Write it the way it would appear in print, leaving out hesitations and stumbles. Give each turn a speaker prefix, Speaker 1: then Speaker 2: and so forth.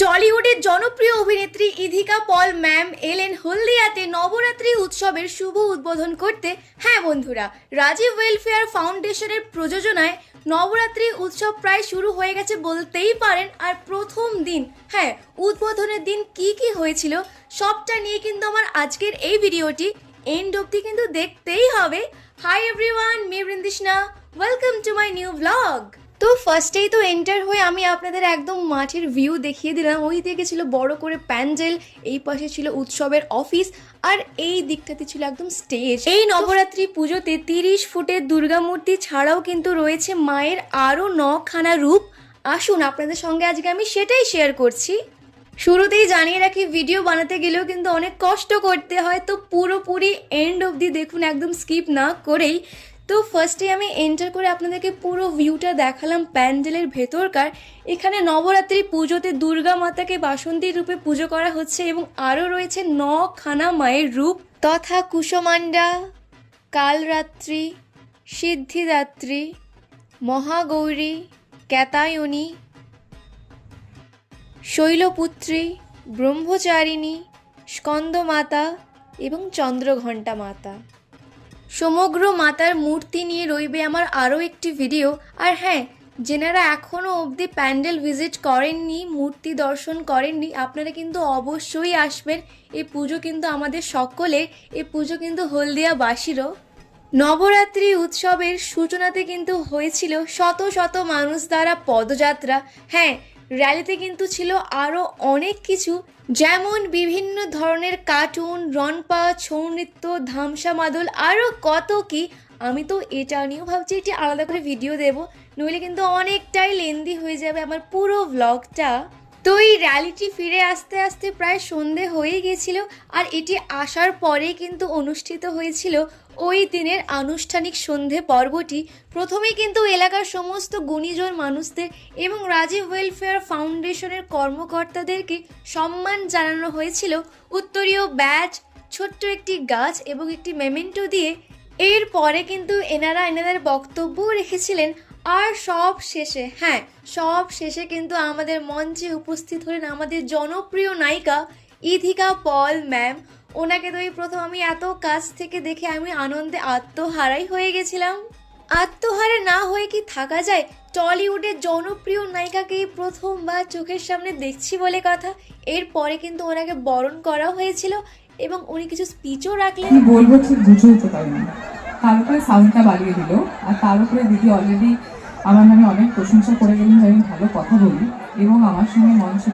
Speaker 1: টলিউডের জনপ্রিয় অভিনেত্রী ইধিকা পল ম্যাম এলেন হলদিয়াতে নবরাত্রি উৎসবের শুভ উদ্বোধন করতে। হ্যাঁ বন্ধুরা, রাজীব ওয়েলফেয়ার ফাউন্ডেশনের প্রযোজনায় নবরাত্রি উৎসব প্রায় শুরু হয়ে গেছে বলতেই পারেন। আর প্রথম দিন, হ্যাঁ, উদ্বোধনের দিন কি কি হয়েছিল সবটা নিয়ে কিন্তু আমার আজকের এই ভিডিওটি এন্ড অবধি কিন্তু দেখতেই হবে। Hi everyone, me Brindishna, welcome to my new blog. তো ফার্স্টেই তো এন্টার হয়ে আমি আপনাদের একদম মাঠের ভিউ দেখিয়ে দিলাম। ওই দিকে ছিল বড় করে প্যান্ডেল, এই পাশে ছিল উৎসবের অফিস, আর এই দিকটাতে ছিল একদম স্টেজ। এই নবরাত্রি পুজোতে 30 ফুটের দুর্গা মূর্তি ছাড়াও কিন্তু রয়েছে মায়ের আরও 9খানা রূপ। আসুন আপনাদের সঙ্গে আজকে আমি সেটাই শেয়ার করছি। শুরুতেই জানিয়ে রাখি, ভিডিও বানাতে গেলেও কিন্তু অনেক কষ্ট করতে হয়, তো পুরোপুরি এন্ড অবধি দেখুন, একদম স্কিপ না করেই। তো ফার্স্টে আমি এন্টার করে আপনাদেরকে পুরো ভিউটা দেখালাম প্যান্ডেলের ভেতরকার। এখানে নবরাত্রি পুজোতে দুর্গা মাতাকে বাসন্তী রূপে পুজো করা হচ্ছে এবং আরও রয়েছে 9খানা মায়ের রূপ, তথা কুসমান্ডা, কালরাত্রি, সিদ্ধিদাত্রী, মহাগৌরী, ক্যাতায়নী, শৈলপুত্রী, ব্রহ্মচারিণী, স্কন্দমাতা এবং চন্দ্রঘণ্টা মাতা। সমগ্র মাতার মূর্তি নিয়ে রইবে আমার আরও একটি ভিডিও। আর হ্যাঁ, যেনারা এখনও অবধি প্যান্ডেল ভিজিট করেননি, মূর্তি দর্শন করেননি, আপনারা কিন্তু অবশ্যই আসবেন। এই পুজো কিন্তু আমাদের সকলের, এই পুজো কিন্তু হলদিয়াবাসীরও। নবরাত্রি উৎসবের সূচনাতে কিন্তু হয়েছিল শত শত মানুষ দ্বারা পদযাত্রা। হ্যাঁ, র্যালিতে কিন্তু ছিল আরও অনেক কিছু, যেমন বিভিন্ন ধরনের কার্টুন, রনপা, ছৌ নৃত্য, ধামসা মাদল, আরও কত কি। আমি তো এটা নিয়েও ভাবছি এটি আলাদা করে ভিডিও দেব, নইলে কিন্তু অনেকটাই লেন্দি হয়ে যাবে আমার পুরো ভ্লগটা। তো এই র্যালিটি ফিরে আসতে আসতে প্রায় সন্ধে হয়ে গেছিল, আর এটি আসার পরে কিন্তু অনুষ্ঠিত হয়েছিল ওই দিনের আনুষ্ঠানিক সন্ধে পর্বটি। প্রথমেই কিন্তু এলাকার সমস্ত গুণীজন মানুষদের এবং রাজীব ওয়েলফেয়ার ফাউন্ডেশনের কর্মকর্তাদেরকে সম্মান জানানো হয়েছিল উত্তরীয় ব্যাজ, ছোট্ট একটি গাছ এবং একটি মেমেন্টো দিয়ে। এরপরে কিন্তু এনাদের বক্তব্যও রেখেছিলেন। আর সব শেষে, হ্যাঁ, সব শেষে কিন্তু আমাদের মঞ্চে উপস্থিত হলেন আমাদের জনপ্রিয় নায়িকা ইধিকা পল ম্যাম। ওনাকে তো এই প্রথম আমি এত কাছ থেকে দেখে আমি আনন্দে আত্মহারাই হয়ে গেছিলাম। আত্মহারা না হয়ে কি থাকা যায়? টলিউডের জনপ্রিয় নায়িকাকে এই প্রথমবার চোখের সামনে দেখছি বলে কথা। এরপরে কিন্তু ওনাকে বরণ করা হয়েছিল এবং উনি কিছু স্পিচও রাখলেন।
Speaker 2: বলবো ঠিক বুঝে উঠতে পারিনি, তার উপরে সাউন্ডটা বাড়িয়ে দিল, আর তার উপরে দিদি অলরেডি আমার নামে অনেক প্রশংসা করে গেলেন, আমি ভালো কথা বলি এবং আমার সঙ্গে মঞ্চ